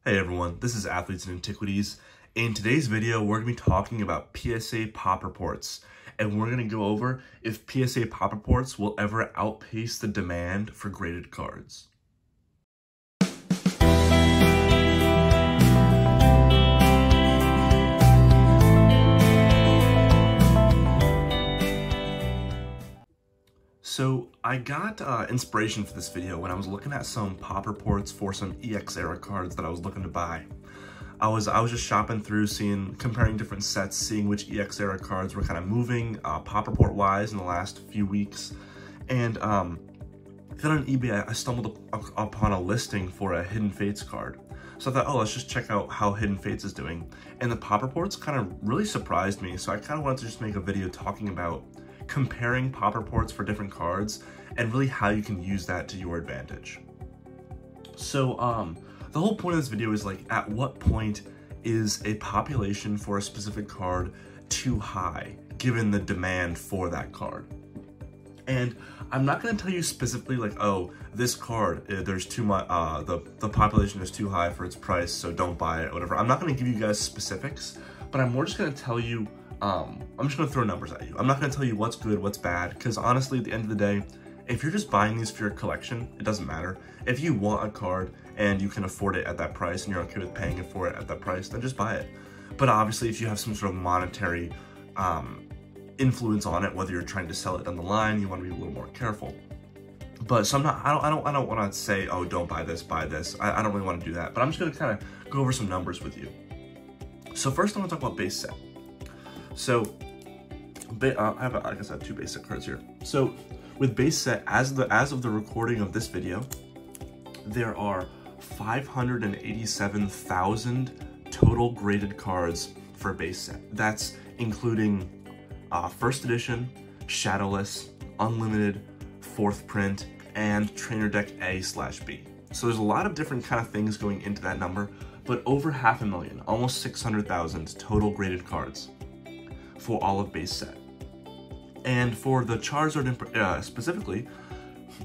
Hey everyone, this is Athletes and Antiquities. In today's video, we're going to be talking about PSA pop reports, and we're going to go over if PSA pop reports will ever outpace the demand for graded cards. So I got inspiration for this video when I was looking at some pop reports for some EX era cards that I was looking to buy. I was just shopping through, comparing different sets, seeing which EX era cards were kind of moving pop report wise in the last few weeks. And then on eBay, I stumbled upon a listing for a Hidden Fates card. So I thought, oh, let's just check out how Hidden Fates is doing. And the pop reports kind of really surprised me. So I kind of wanted to just make a video talking about comparing pop reports for different cards and really how you can use that to your advantage. So the whole point of this video is, like, at what point is a population for a specific card too high given the demand for that card? And I'm not going to tell you specifically, like, oh, this card, there's too much, the population is too high for its price, so don't buy it, whatever. I'm not going to give you guys specifics, but I'm more just going to tell you, I'm just going to throw numbers at you. I'm not going to tell you what's good, what's bad, because honestly, at the end of the day, if you're just buying these for your collection, it doesn't matter. If you want a card and you can afford it at that price and you're okay with paying it for it at that price, then just buy it. But obviously, if you have some sort of monetary influence on it, whether you're trying to sell it down the line, you want to be a little more careful. But so I don't want to say, oh, don't buy this, buy this. I don't really want to do that. But I'm just going to kind of go over some numbers with you. So first, I want to talk about base set. So I have, like I said, two base set cards here. So with base set, as of the recording of this video, there are 587,000 total graded cards for base set. That's including first edition, shadowless, unlimited, fourth print, and trainer deck A/B. So there's a lot of different kind of things going into that number, but over 500,000, almost 600,000 total graded cards for all of base set. And for the Charizard specifically,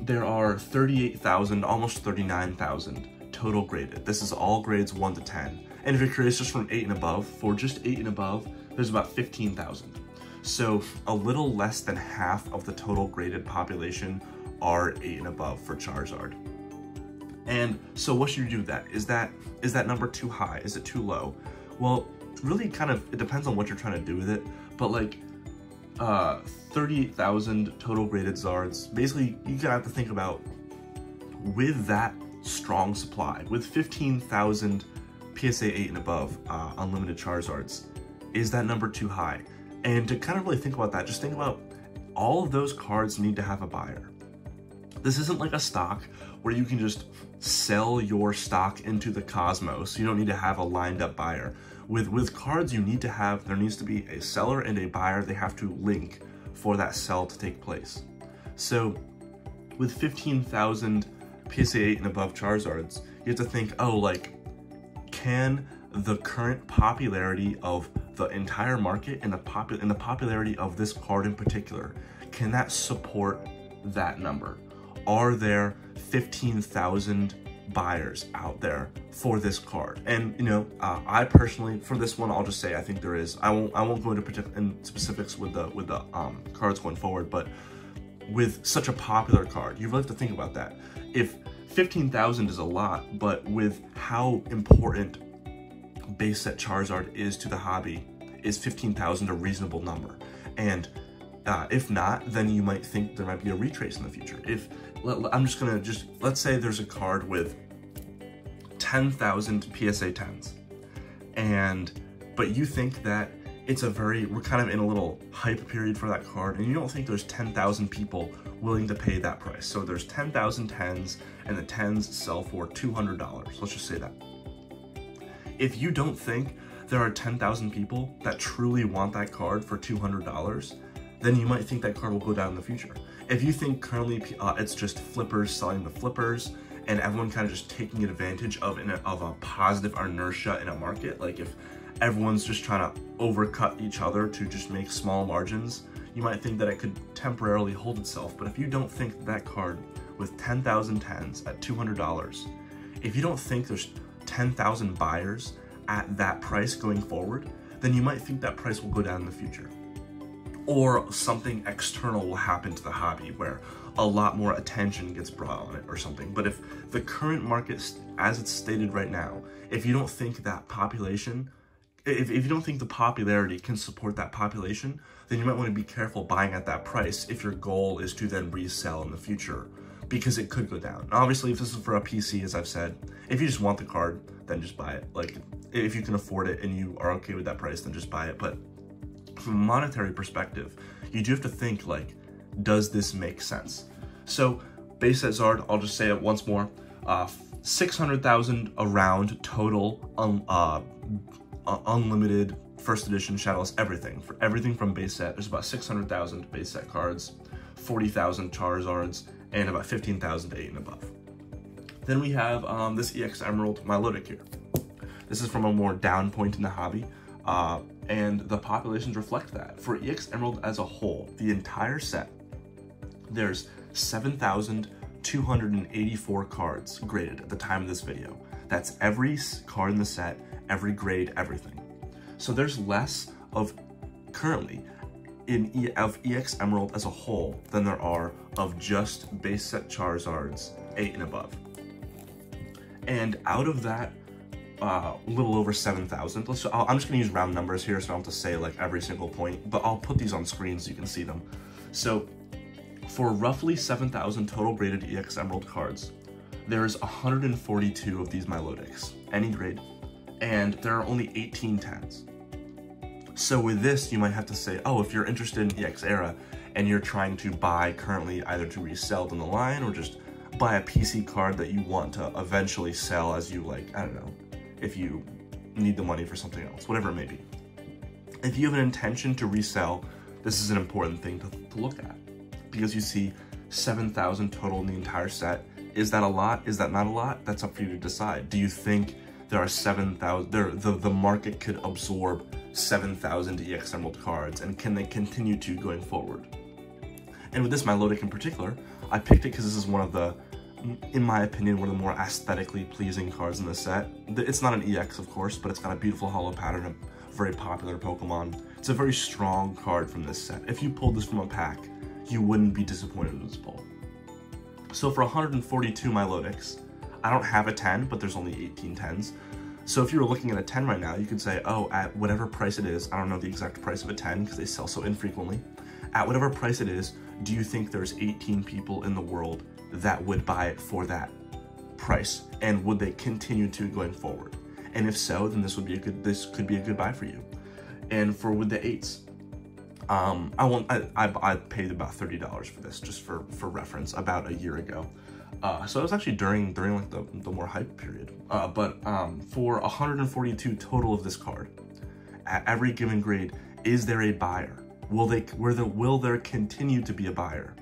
there are 38,000, almost 39,000 total graded. This is all grades 1 to 10. And if you're curious, just from 8 and above, for just 8 and above, there's about 15,000. So a little less than half of the total graded population are 8 and above for Charizard. And so what should you do with that? Is that number too high? Is it too low? Well, really it depends on what you're trying to do with it, but like 38,000 total graded Zards, basically you gotta have to think about, with that strong supply, with 15,000 PSA 8 and above unlimited Charizards, is that number too high? And to kind of really think about that, just think about all of those cards need to have a buyer. This isn't like a stock where you can just sell your stock into the cosmos. You don't need to have a lined up buyer. With cards, there needs to be a seller and a buyer. They have to link for that sell to take place. So with 15,000 PSA 8 and above Charizards, you have to think, oh, like, can the current popularity of the entire market and the popularity of this card in particular, can that support that number? Are there 15,000 buyers out there for this card? And you know, I personally, for this one, I'll just say I think there is. I won't go into specifics with the cards going forward, but with such a popular card, you really have to think about that. If 15,000 is a lot, but with how important base set Charizard is to the hobby, is 15,000 a reasonable number? And if not, then you might think there might be a retrace in the future. Let's say there's a card with 10,000 PSA 10s, but you think that we're kind of in a little hype period for that card, and you don't think there's 10,000 people willing to pay that price. So there's 10,000 10s, and the 10s sell for $200. Let's just say that. If you don't think there are 10,000 people that truly want that card for $200, then you might think that card will go down in the future. If you think currently it's just flippers selling the flippers and everyone kind of just taking advantage of a positive inertia in a market, like if everyone's just trying to overcut each other to just make small margins, you might think that it could temporarily hold itself. But if you don't think that card with 10,000 10s at $200, if you don't think there's 10,000 buyers at that price going forward, then you might think that price will go down in the future. Or something external will happen to the hobby where a lot more attention gets brought on it or something. But if the current market, as it's stated right now, if you don't think that population, if you don't think the popularity can support that population, then you might want to be careful buying at that price if your goal is to then resell in the future, because it could go down. Obviously, if this is for a PC, as I've said, if you just want the card, then just buy it. Like, if you can afford it and you are okay with that price, then just buy it. But from a monetary perspective, you do have to think, like, does this make sense? So, base set Zard, I'll just say it once more, 600,000 around total, unlimited first edition Shadowless everything. For everything from base set, there's about 600,000 base set cards, 40,000 Charizards, and about 15,000 8 and above. Then we have this EX Emerald Milotic here. This is from a more down point in the hobby, and the populations reflect that. For EX Emerald as a whole, the entire set, there's 7,284 cards graded at the time of this video. That's every card in the set, every grade, everything. So there's less of, currently, of EX Emerald as a whole than there are of just base set Charizards 8 and above. And out of that, a little over 7,000. I'm just gonna use round numbers here, so I don't have to say like every single point, but I'll put these on screen so you can see them. So for roughly 7,000 total graded EX Emerald cards, there's 142 of these Milotics, any grade, and there are only 18 10s. So with this, you might have to say, oh, if you're interested in EX Era and you're trying to buy currently either to resell down the line or just buy a PC card that you want to eventually sell as you, like, I don't know, if you need the money for something else, whatever it may be. If you have an intention to resell, this is an important thing to look at, because you see 7,000 total in the entire set. Is that a lot? Is that not a lot? That's up for you to decide. Do you think there are 7,000, the market could absorb 7,000 EX Emerald cards, and can they continue to going forward? And with this Milotic in particular, I picked it because this is one of the, in my opinion, one of the more aesthetically pleasing cards in the set. It's not an EX, of course, but it's got a beautiful hollow pattern, a very popular Pokemon. It's a very strong card from this set. If you pulled this from a pack, you wouldn't be disappointed with this pull. So for 142 Milotics, I don't have a 10, but there's only 18 10s. So if you were looking at a 10 right now, you could say, oh, at whatever price it is, I don't know the exact price of a 10 because they sell so infrequently. At whatever price it is, do you think there's 18 people in the world that would buy it for that price? And would they continue to going forward? And if so, then this could be a good buy for you. And for with the 8s, I paid about $30 for this, just for reference, about a year ago. So it was actually during like the more hype period. For 142 total of this card, at every given grade, is there a buyer? Will there continue to be a buyer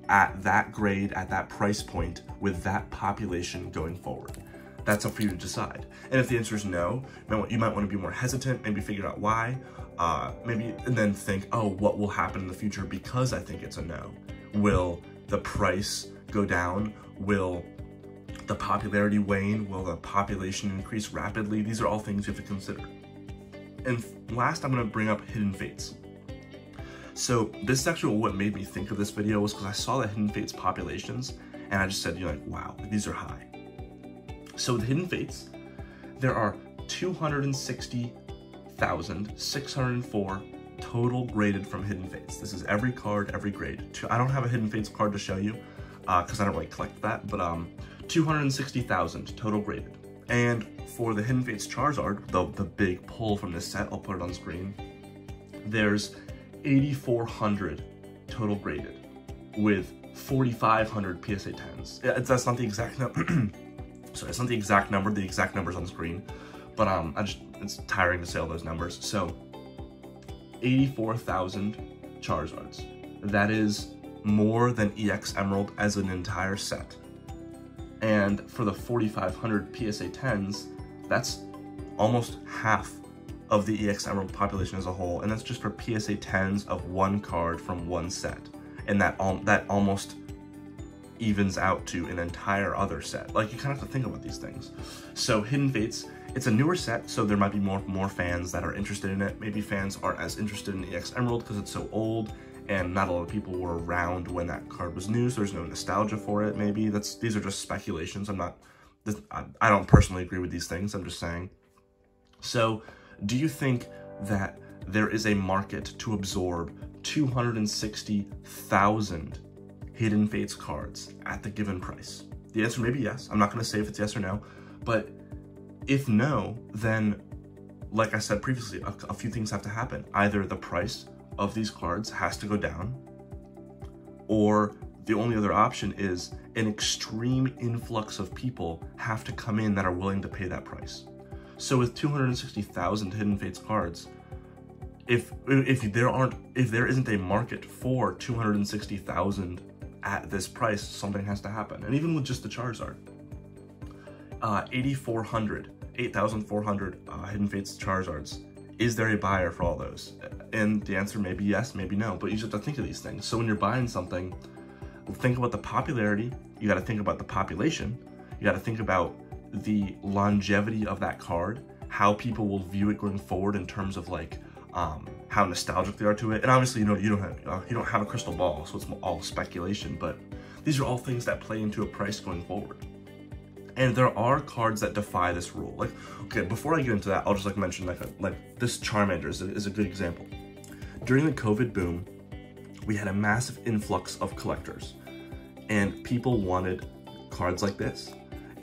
at that grade, at that price point, with that population going forward? That's up for you to decide. And if the answer is no, you might want to be more hesitant, maybe figure out why, and then think, oh, what will happen in the future because I think it's a no? Will the price go down? Will the popularity wane? Will the population increase rapidly? These are all things you have to consider. And last, I'm going to bring up Hidden Fates. So this is actually what made me think of this video, was because I saw the Hidden Fates populations, and I just said, you're like, wow, these are high. So with Hidden Fates, there are 260,604 total graded from Hidden Fates. This is every card, every grade. I don't have a Hidden Fates card to show you, because I don't really collect that, but 260,000 total graded. And for the Hidden Fates Charizard, the big pull from this set, I'll put it on screen, there's 8,400 total graded with 4,500 PSA 10s. That's not the exact number. Sorry, it's not the exact number. The exact number's on screen, but it's tiring to say all those numbers. So 84,000 Charizards. That is more than EX Emerald as an entire set. And for the 4,500 PSA 10s, that's almost half of the EX Emerald population as a whole, and that's just for PSA 10s of one card from one set. And that almost evens out to an entire other set. Like, you kind of have to think about these things. So Hidden Fates, it's a newer set, so there might be more fans that are interested in it. Maybe fans aren't as interested in EX Emerald because it's so old and not a lot of people were around when that card was new, so there's no nostalgia for it. Maybe these are just speculations. I don't personally agree with these things, I'm just saying. So do you think that there is a market to absorb 260,000 Hidden Fates cards at the given price? The answer may be yes. I'm not going to say if it's yes or no, but if no, then like I said previously, a few things have to happen. Either the price of these cards has to go down, or the only other option is an extreme influx of people have to come in that are willing to pay that price. So with 260,000 Hidden Fates cards, if there isn't a market for 260,000 at this price, something has to happen. And even with just the Charizard, 8,400 Hidden Fates Charizards, is there a buyer for all those? And the answer may be yes, maybe no, but you just have to think of these things. So when you're buying something, think about the popularity, you gotta think about the population, you gotta think about the longevity of that card, how people will view it going forward in terms of like how nostalgic they are to it. And obviously, you don't have a crystal ball, so it's all speculation, but these are all things that play into a price going forward. And there are cards that defy this rule. Like, okay, before I get into that, I'll just mention like this Charmander is a good example. During the COVID boom, we had a massive influx of collectors, and people wanted cards like this.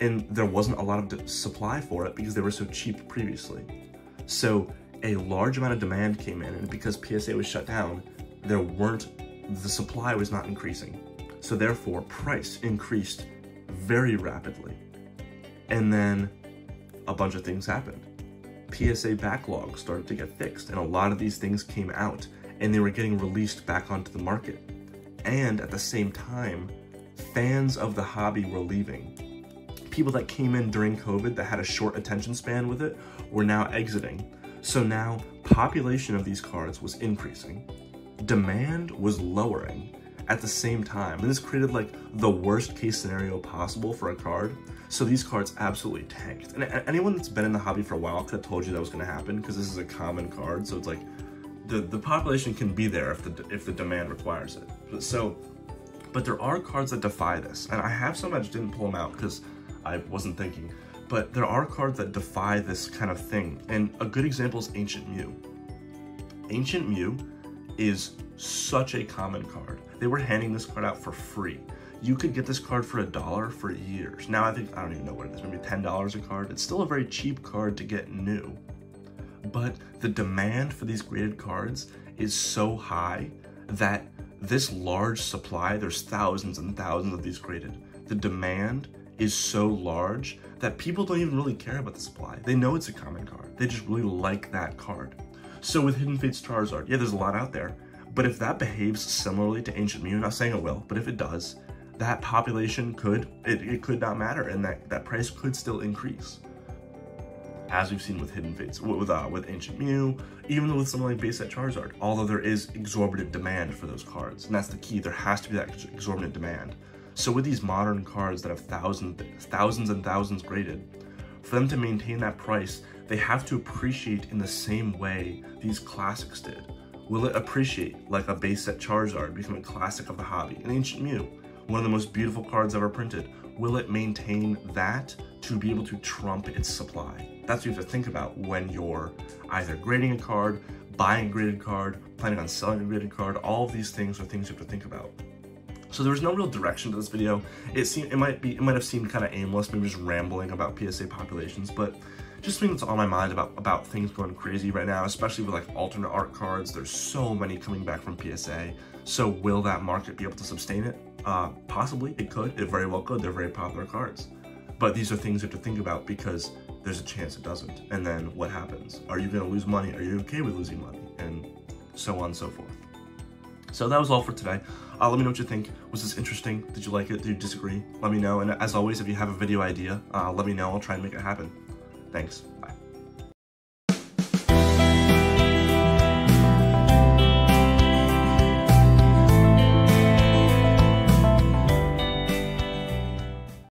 And there wasn't a lot of supply for it because they were so cheap previously. So a large amount of demand came in, and because PSA was shut down, the supply was not increasing. So therefore, price increased very rapidly. And then a bunch of things happened. PSA backlogs started to get fixed, and a lot of these things came out, and they were getting released back onto the market. And at the same time, fans of the hobby were leaving. People that came in during COVID that had a short attention span with it were now exiting. So now population of these cards was increasing. Demand was lowering at the same time. And this created like the worst case scenario possible for a card. So these cards absolutely tanked. And anyone that's been in the hobby for a while could have told you that was gonna happen because this is a common card. So it's like the population can be there if the demand requires it. But there are cards that defy this. And I have some, I just didn't pull them out because I wasn't thinking. But there are cards that defy this kind of thing. And a good example is Ancient Mew. Ancient Mew is such a common card. They were handing this card out for free. You could get this card for $1 for years. Now I don't even know what it is, maybe $10 a card. It's still a very cheap card to get new. But the demand for these graded cards is so high that this large supply, there's thousands and thousands of these graded. The demand is so large that people don't even really care about the supply. They know it's a common card. They just really like that card. So with Hidden Fates Charizard, yeah, there's a lot out there, but if that behaves similarly to Ancient Mew, not saying it will, but if it does, that population could not matter, and that price could still increase. As we've seen with Hidden Fates, with Ancient Mew, even with something like base set Charizard, although there is exorbitant demand for those cards, and that's the key, there has to be that exorbitant demand. So with these modern cards that have thousands and thousands graded, for them to maintain that price, they have to appreciate in the same way these classics did. Will it appreciate like a base set Charizard, become a classic of the hobby? An Ancient Mew, one of the most beautiful cards ever printed. Will it maintain that to be able to trump its supply? That's what you have to think about when you're either grading a card, buying a graded card, planning on selling a graded card. All of these things are things you have to think about. So there was no real direction to this video. It might have seemed kind of aimless, maybe just rambling about PSA populations, but just something that's on my mind about things going crazy right now, especially with like alternate art cards. There's so many coming back from PSA. So will that market be able to sustain it? Possibly, it could. It very well could. They're very popular cards. But these are things you have to think about because there's a chance it doesn't. And then what happens? Are you going to lose money? Are you okay with losing money? And so on and so forth. So that was all for today. Let me know what you think. Was this interesting? Did you like it? Did you disagree? Let me know. And as always, if you have a video idea, let me know. I'll try and make it happen. Thanks.